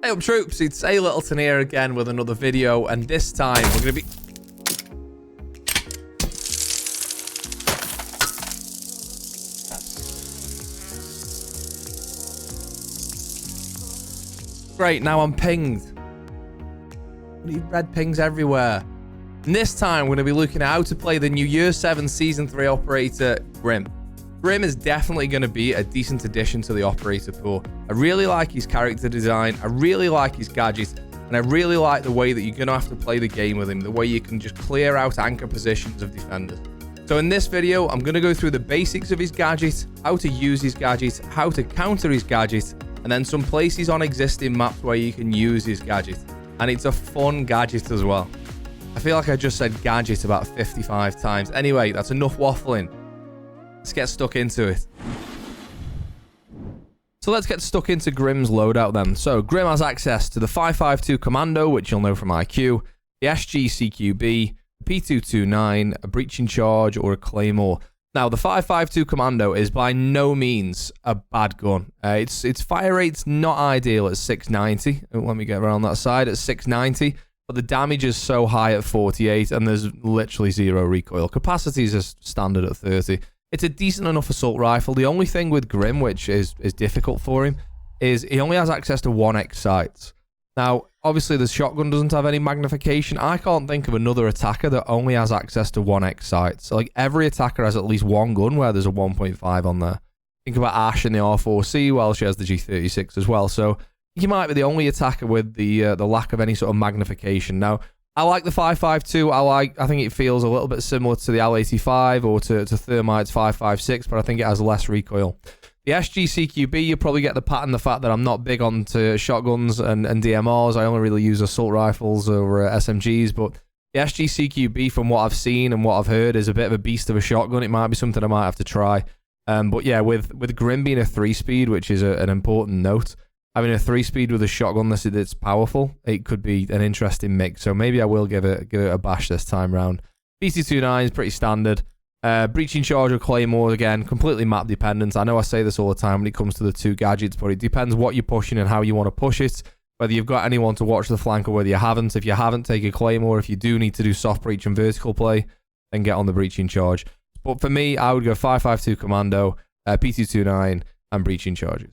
Hey up troops, it's A Littleton here again with another video, and this time we're going to be... Great, now I'm pinged. Bloody red pings everywhere. And this time we're going to be looking at how to play the new Year 7 Season 3 operator, Grim. Grim is definitely going to be a decent addition to the operator pool. I really like his character design, I really like his gadget, and I really like the way that you're going to have to play the game with him, the way you can just clear out anchor positions of defenders. So in this video, I'm going to go through the basics of his gadget, how to use his gadget, how to counter his gadget, and then some places on existing maps where you can use his gadget. And it's a fun gadget as well. I feel like I just said gadget about 55 times. Anyway, that's enough waffling. Let's get stuck into it. So let's get stuck into Grim's loadout then. So Grim has access to the 552 Commando, which you'll know from IQ, the SG-CQB, P229, a breaching charge, or a Claymore. Now, the 552 Commando is by no means a bad gun. Its fire rate's not ideal at 690. Let me get around that side at 690. But the damage is so high at 48, and there's literally zero recoil. Capacity is standard at 30. It's a decent enough assault rifle. The only thing with Grim, which is difficult for him, is he only has access to 1x sights. Now, obviously, the shotgun doesn't have any magnification. I can't think of another attacker that only has access to 1x sights. So, like, every attacker has at least one gun where there's a 1.5 on there. Think about Ash in the R4C, well, she has the G36 as well. So, he might be the only attacker with the lack of any sort of magnification. Now, I like the 552. I think it feels a little bit similar to the L85 or to Thermite's 556, but I think it has less recoil. The SG-CQB, you probably get the pattern, the fact that I'm not big onto shotguns and DMRs. I only really use assault rifles or SMGs, but the SG-CQB, from what I've seen and what I've heard, is a bit of a beast of a shotgun. It might be something I might have to try. But yeah, with Grim being a 3-speed, which is an important note, having a 3-speed with a shotgun that's powerful, it could be an interesting mix. So maybe I will give it a bash this time round. P229 is pretty standard. Breaching charge or Claymore, again, completely map dependent. I know I say this all the time when it comes to the two gadgets, but it depends what you're pushing and how you want to push it. Whether you've got anyone to watch the flank or whether you haven't. If you haven't, take a Claymore. If you do need to do soft breach and vertical play, then get on the breaching charge. But for me, I would go 552 Commando, P229, and breaching charges.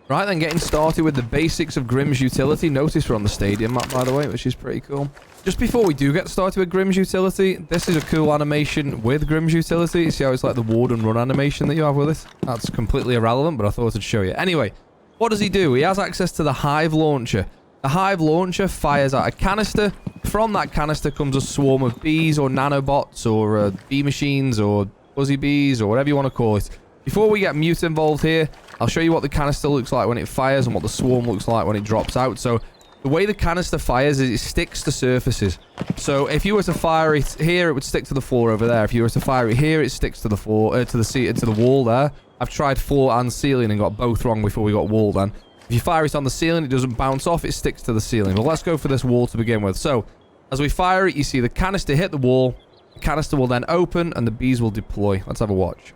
Right then, getting started with the basics of Grim's utility. Notice we're on the stadium map, by the way, which is pretty cool. Just before we do get started with Grim's utility, this is a cool animation with Grim's utility. See how it's like the ward and run animation that you have with it? That's completely irrelevant, but I thought I'd show you. Anyway, what does he do? He has access to the hive launcher. The hive launcher fires out a canister. From that canister comes a swarm of bees or nanobots or bee machines or buzzy bees or whatever you want to call it. Before we get mute involved here, I'll show you what the canister looks like when it fires and what the swarm looks like when it drops out. So the way the canister fires is it sticks to surfaces. So if you were to fire it here, it would stick to the floor over there. If you were to fire it here, it sticks to the floor, to the wall there. I've tried floor and ceiling and got both wrong before we got wall then. If you fire it on the ceiling, it doesn't bounce off, it sticks to the ceiling. But let's go for this wall to begin with. So as we fire it, you see the canister hit the wall. The canister will then open and the bees will deploy. Let's have a watch.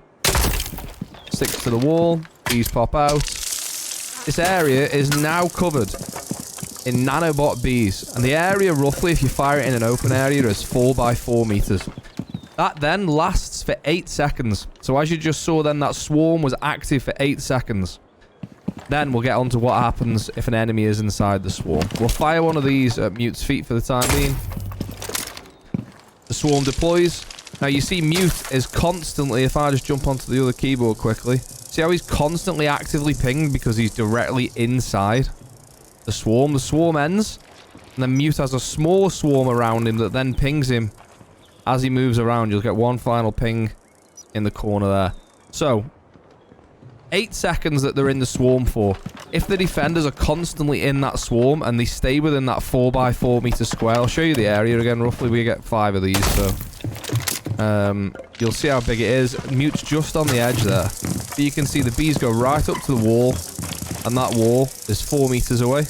Sticks to the wall, bees pop out. This area is now covered in nanobot bees, and the area roughly, if you fire it in an open area, is 4x4 meters. That then lasts for 8 seconds. So as you just saw then, that swarm was active for 8 seconds. Then we'll get on to what happens if an enemy is inside the swarm. We'll fire one of these at Mute's feet for the time being. The swarm deploys. Now you see Mute is constantly, if I just jump onto the other keyboard quickly, see how he's constantly actively pinged because he's directly inside the swarm. The swarm ends, and then Mute has a small swarm around him that then pings him as he moves around. You'll get one final ping in the corner there. So 8 seconds that they're in the swarm for. If the defenders are constantly in that swarm and they stay within that 4x4 meter square, I'll show you the area again. Roughly we get 5 of these, so you'll see how big it is. Mute's just on the edge there, but you can see the bees go right up to the wall, and that wall is 4 meters away,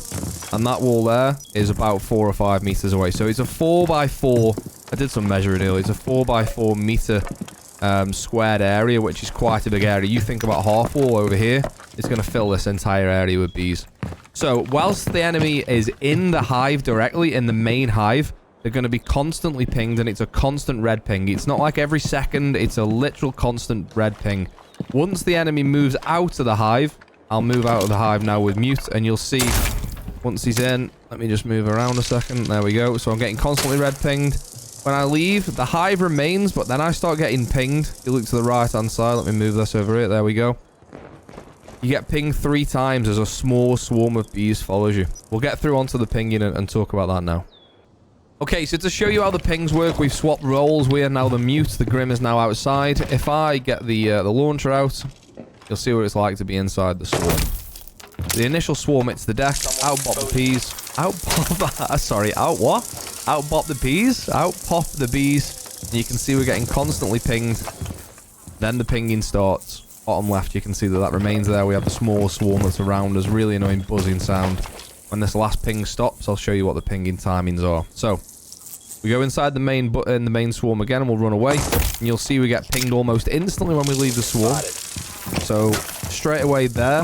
and that wall there is about 4 or 5 meters away. So it's a 4x4. I did some measuring earlier. It's a 4x4 meter squared area, which is quite a big area. You think about half wall over here, it's going to fill this entire area with bees. So, whilst the enemy is in the hive directly, in the main hive, they're going to be constantly pinged, and it's a constant red ping. It's not like every second, it's a literal constant red ping. Once the enemy moves out of the hive, I'll move out of the hive now with mute, and you'll see, once he's in, let me just move around a second. There we go. So I'm getting constantly red pinged. When I leave, the hive remains, but then I start getting pinged. You look to the right-hand side. Let me move this over here. There we go. You get pinged 3 times as a small swarm of bees follows you. We'll get through onto the pinging and talk about that now. Okay, so to show you how the pings work, we've swapped roles. We are now the mute. The Grim is now outside. If I get the launcher out, you'll see what it's like to be inside the swarm. The initial swarm hits the deck. Out pop the bees. Out pop... Sorry, out what? Out pop the bees. Out pop the bees. And you can see we're getting constantly pinged. Then the pinging starts. Bottom left, you can see that remains there. We have the small swarm that's around us. Really annoying buzzing sound. When this last ping stops, I'll show you what the pinging timings are. So, we go inside the main swarm again, and we'll run away. And you'll see we get pinged almost instantly when we leave the swarm. So, straight away there.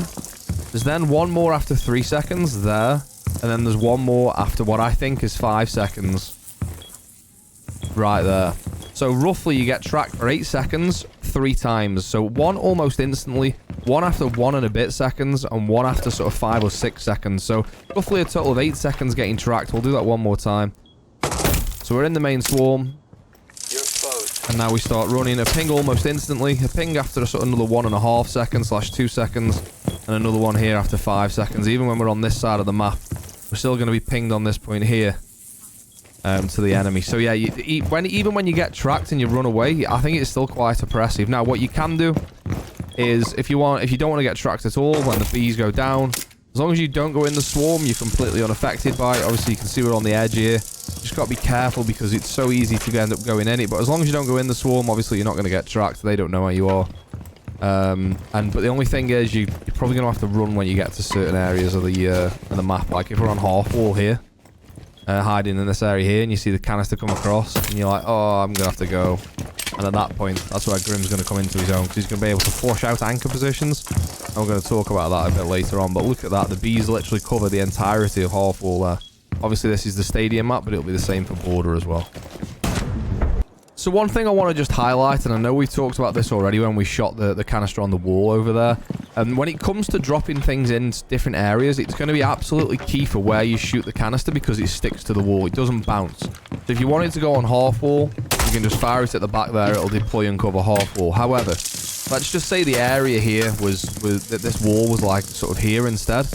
There's then one more after 3 seconds, there. And then there's one more after what I think is 5 seconds. Right there. So, roughly, you get tracked for 8 seconds, 3 times. So, one almost instantly, one after 1 and a bit seconds, and one after sort of 5 or 6 seconds. So, roughly a total of 8 seconds getting tracked. We'll do that one more time. So, we're in the main swarm. And now we start running. A ping almost instantly. A ping after sort of another 1.5 seconds / 2 seconds. And another one here after 5 seconds. Even when we're on this side of the map, we're still going to be pinged on this point here. To the enemy. So yeah, even when you get tracked and you run away, I think it's still quite oppressive. Now, what you can do is, if you don't want to get tracked at all, when the bees go down, as long as you don't go in the swarm, you're completely unaffected by it. Obviously, you can see we're on the edge here. Just got to be careful because it's so easy to end up going in it. But as long as you don't go in the swarm, obviously you're not going to get tracked. They don't know where you are. But the only thing is, you're probably going to have to run when you get to certain areas of the map. Like if we're on half wall here. Hiding in this area here, and you see the canister come across, and you're like, oh, I'm gonna have to go. And at that point, that's where Grim's gonna come into his own, because he's gonna be able to flush out anchor positions. And we're gonna talk about that a bit later on, but look at that, the bees literally cover the entirety of half wall there. Obviously this is the stadium map, but it'll be the same for border as well. So one thing I want to just highlight, and I know we talked about this already when we shot the canister on the wall over there, and when it comes to dropping things in different areas, it's going to be absolutely key for where you shoot the canister because it sticks to the wall. It doesn't bounce. So if you want it to go on half wall, you can just fire it at the back there. It'll deploy and cover half wall. However, let's just say the area here that this wall was like sort of here instead.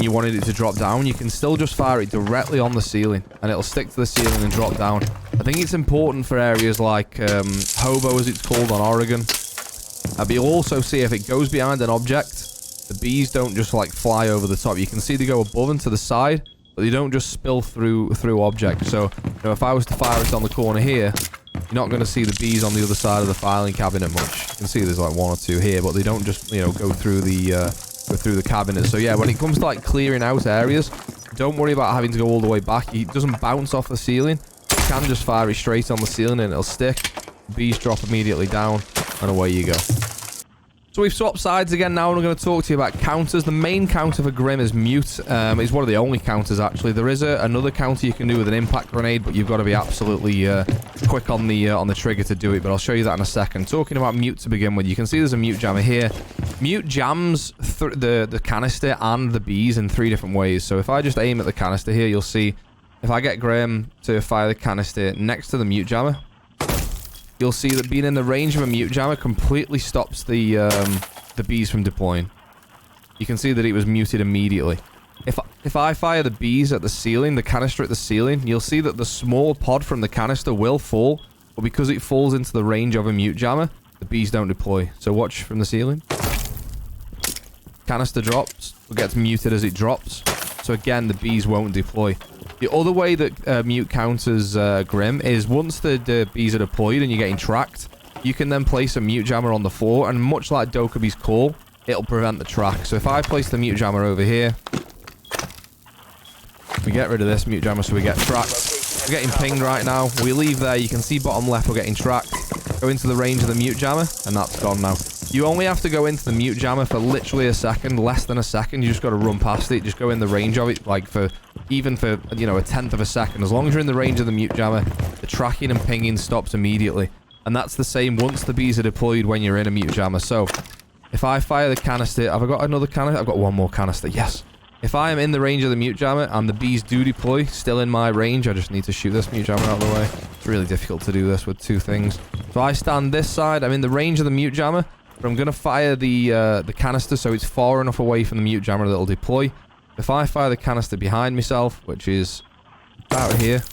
You wanted it to drop down, you can still just fire it directly on the ceiling and it'll stick to the ceiling and drop down. I think it's important for areas like Hobo, as it's called, on Oregon. But you'll also see if it goes behind an object, the bees don't just like fly over the top. You can see they go above and to the side, but they don't just spill through objects. So, you know, if I was to fire it on the corner here, you're not going to see the bees on the other side of the filing cabinet much. You can see there's like 1 or 2 here, but they don't just, you know, go through the cabinet. So yeah, when it comes to like clearing out areas, don't worry about having to go all the way back. It doesn't bounce off the ceiling. You can just fire it straight on the ceiling and it'll stick. Bees drop immediately down and away you go. So we've swapped sides again now, and we're going to talk to you about counters. The main counter for Grim is mute. It's one of the only counters, actually. There is another counter you can do with an impact grenade, but you've got to be absolutely quick on the trigger to do it, but I'll show you that in a second. Talking about mute to begin with, you can see there's a mute jammer here. Mute jams the canister and the bees in 3 different ways. So if I just aim at the canister here, you'll see if I get Grim to fire the canister next to the mute jammer, you'll see that being in the range of a mute jammer completely stops the bees from deploying. You can see that it was muted immediately. If I fire the bees at the ceiling, the canister at the ceiling, you'll see that the small pod from the canister will fall, but because it falls into the range of a mute jammer, the bees don't deploy. So watch from the ceiling. Canister drops, it gets muted as it drops. So again, the bees won't deploy. The other way that mute counters Grim is once the bees are deployed and you're getting tracked, you can then place a mute jammer on the floor, and much like Dokubi's call, it'll prevent the track. So if I place the mute jammer over here, we get rid of this mute jammer so we get tracked. We're getting pinged right now. We leave there, you can see bottom left we're getting tracked. Go into the range of the mute jammer, and that's gone now. You only have to go into the mute jammer for literally a second, less than a second. You just got to run past it. Just go in the range of it, like even for, you know, a tenth of a second. As long as you're in the range of the mute jammer, the tracking and pinging stops immediately. And that's the same once the bees are deployed when you're in a mute jammer. So, if I fire the canister... Have I got another canister? I've got one more canister. Yes. If I am in the range of the mute jammer and the bees do deploy, still in my range, I just need to shoot this mute jammer out of the way. It's really difficult to do this with two things. So I stand this side. I'm in the range of the mute jammer, but I'm going to fire the canister so it's far enough away from the mute jammer that it'll deploy. If I fire the canister behind myself, which is about here,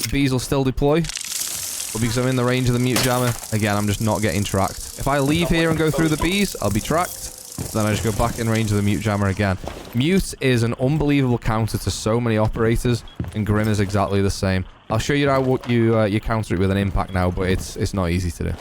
the bees will still deploy. But because I'm in the range of the mute jammer, again, I'm just not getting tracked. If I leave here and go through the bees, I'll be tracked. Then I just go back in range of the mute jammer again. Mute is an unbelievable counter to so many operators, and Grim is exactly the same. I'll show you how you counter it with an impact now, but it's not easy to do.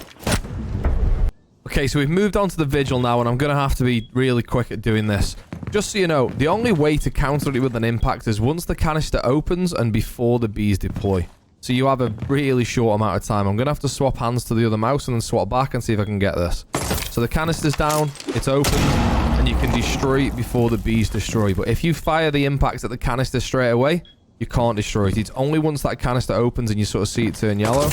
Okay, so we've moved on to the vigil now, and I'm going to have to be really quick at doing this. Just so you know, the only way to counter it with an impact is once the canister opens and before the bees deploy. So you have a really short amount of time. I'm going to have to swap hands to the other mouse and then swap back and see if I can get this. So the canister's down, it's open, and you can destroy it before the bees destroy. But if you fire the impact at the canister straight away, you can't destroy it. It's only once that canister opens and you sort of see it turn yellow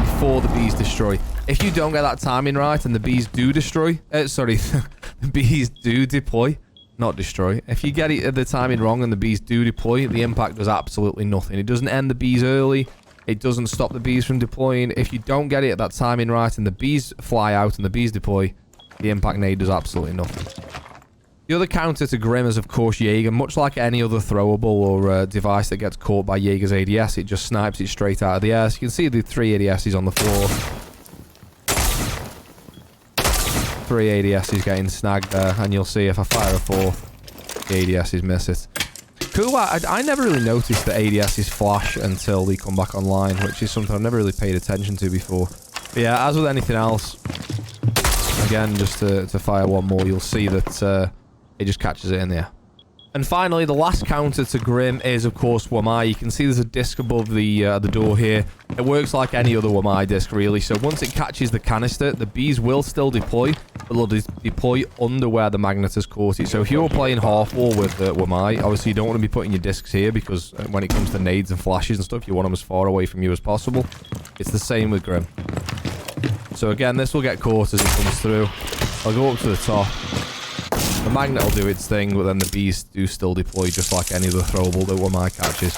before the bees destroy. If you don't get that timing right and the bees do destroy... the bees do deploy, not destroy. If you get it the timing wrong and the bees do deploy, the impact does absolutely nothing. It doesn't end the bees early. It doesn't stop the bees from deploying. If you don't get it at that timing right and the bees fly out and the bees deploy, the impact nade does absolutely nothing. The other counter to Grim is, of course, Jaeger. Much like any other throwable or device that gets caught by Jaeger's ADS, it just snipes it straight out of the air. So you can see the 3 ADSs on the floor. 3 ADSs getting snagged there, and you'll see if I fire a 4th, the ADSs miss it. Cool, I never really noticed that ADSs flash until they come back online, which is something I've never really paid attention to before. But yeah, as with anything else, again, just to fire one more, you'll see that it just catches it in the air. And finally, the last counter to Grim is, of course, Wamai. You can see there's a disc above the door here. It works like any other Wamai disc, really. So once it catches the canister, the bees will still deploy, but they'll deploy under where the magnet has caught it. So if you're playing half-wall with Wamai, obviously you don't want to be putting your discs here, because when it comes to nades and flashes and stuff, you want them as far away from you as possible. It's the same with Grim. So again, this will get caught as it comes through. I'll go up to the top. The magnet will do its thing, but then the bees do still deploy just like any other throwable that Wamai catches.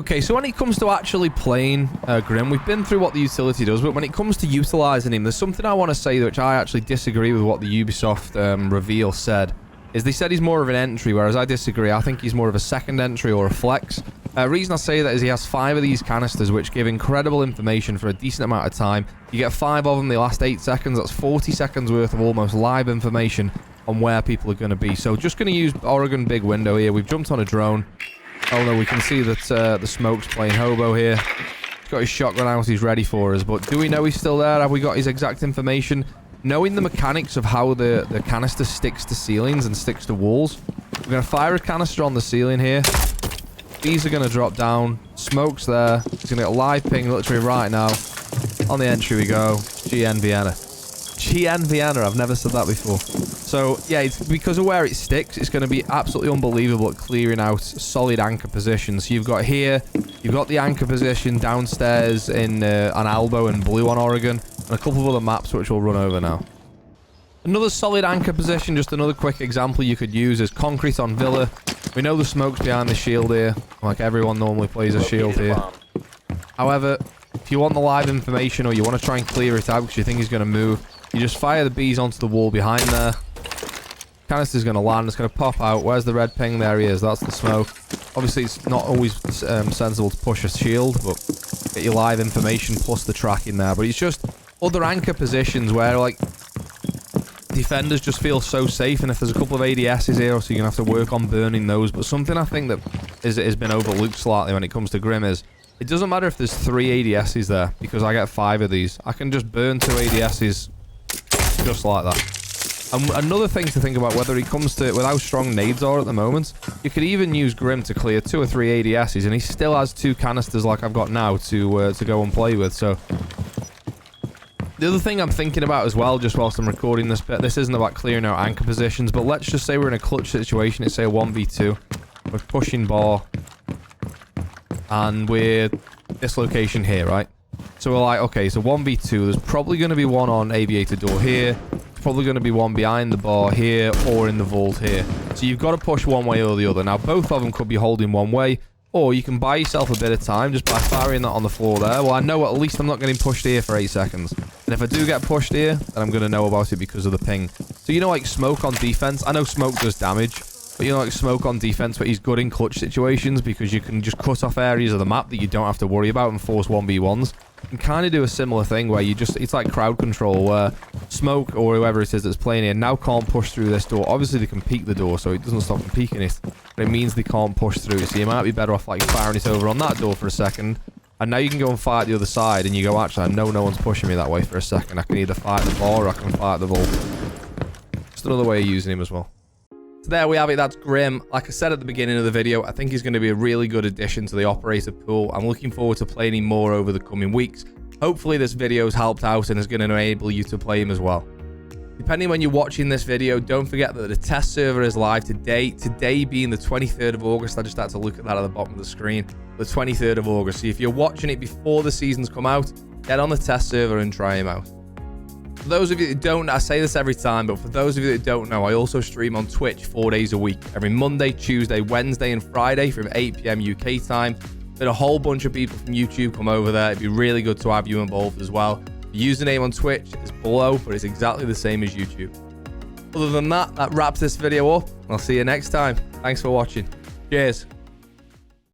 Okay, so when it comes to actually playing Grim, we've been through what the utility does, but when it comes to utilizing him, there's something I want to say which I actually disagree with what the Ubisoft reveal said. Is they said he's more of an entry, whereas I disagree. I think he's more of a second entry or a flex. Reason I say that is he has 5 of these canisters, which give incredible information for a decent amount of time. You get 5 of them, they last 8 seconds. That's 40 seconds worth of almost live information on where people are going to be. So just going to use Oregon Big Window here. We've jumped on a drone. Oh no, we can see that the smoke's playing hobo here. He's got his shotgun out, he's ready for us. But do we know he's still there? Have we got his exact information? Knowing the mechanics of how the canister sticks to ceilings and sticks to walls, we're going to fire a canister on the ceiling here. Bees are going to drop down. Smoke's there. He's going to get a live ping literally right now. On the entry we go. GN Vienna. GN Vienna. I've never said that before. So, yeah, it's because of where it sticks, it's going to be absolutely unbelievable at clearing out solid anchor positions. So you've got here, you've got the anchor position downstairs on Albo and Blue on Oregon, and a couple of other maps which we'll run over now. Another solid anchor position, just another quick example you could use, is concrete on Villa. We know the smoke's behind the shield here, like everyone normally plays a shield here. However, if you want the live information or you want to try and clear it out because you think he's going to move, you just fire the bees onto the wall behind there. Canister's going to land, it's going to pop out. Where's the red ping? There he is, that's the smoke. Obviously, it's not always sensible to push a shield, but get your live information plus the tracking there. But it's just other anchor positions where, like, defenders just feel so safe, and if there's a couple of ADSs here, so you're going to have to work on burning those. But something I think that has been overlooked slightly when it comes to Grim is, it doesn't matter if there's 3 ADSs there, because I get 5 of these. I can just burn 2 ADSs just like that. And another thing to think about, whether it comes to, with how strong nades are at the moment, you could even use Grim to clear 2 or 3 ADSs, and he still has 2 canisters like I've got now to go and play with. So The other thing I'm thinking about as well, just whilst I'm recording this bit, this isn't about clearing out anchor positions, but let's just say we're in a clutch situation. It's say a 1v2. We're pushing bar. And we're this location here, right? So we're like, okay, so 1v2. There's probably going to be one on aviator door here. There's probably going to be one behind the bar here or in the vault here. So you've got to push one way or the other. Now, both of them could be holding one way. Or you can buy yourself a bit of time just by firing that on the floor there. Well, I know at least I'm not getting pushed here for 8 seconds. And if I do get pushed here, then I'm going to know about it because of the ping. So, you know, like smoke on defense. I know smoke does damage. But, you know, like smoke on defense, but he's good in clutch situations because you can just cut off areas of the map that you don't have to worry about and force 1v1s. You can kind of do a similar thing where you just, it's like crowd control where smoke or whoever it is that's playing here now can't push through this door. Obviously, they can peek the door, so it doesn't stop them peeking it. But it means they can't push through. So you might be better off like firing it over on that door for a second. And now you can go and fight the other side and you go, actually, I know no one's pushing me that way for a second. I can either fight the bar or I can fight the vault. Just another way of using him as well. So there we have it, that's Grim. Like I said at the beginning of the video, I think he's going to be a really good addition to the operator pool. I'm looking forward to playing him more over the coming weeks. Hopefully this video's helped out and is going to enable you to play him as well. Depending when you're watching this video, don't forget that the test server is live today. Today being the 23rd of August. I just had to look at that at the bottom of the screen. The 23rd of August. So if you're watching it before the seasons come out, get on the test server and try him out. For those of you that don't, I say this every time, but for those of you that don't know, I also stream on Twitch 4 days a week. Every Monday, Tuesday, Wednesday, and Friday from 8 PM UK time. Been a whole bunch of people from YouTube come over there. It'd be really good to have you involved as well. The username on Twitch is below, but it's exactly the same as YouTube. Other than that, that wraps this video up. I'll see you next time. Thanks for watching. Cheers.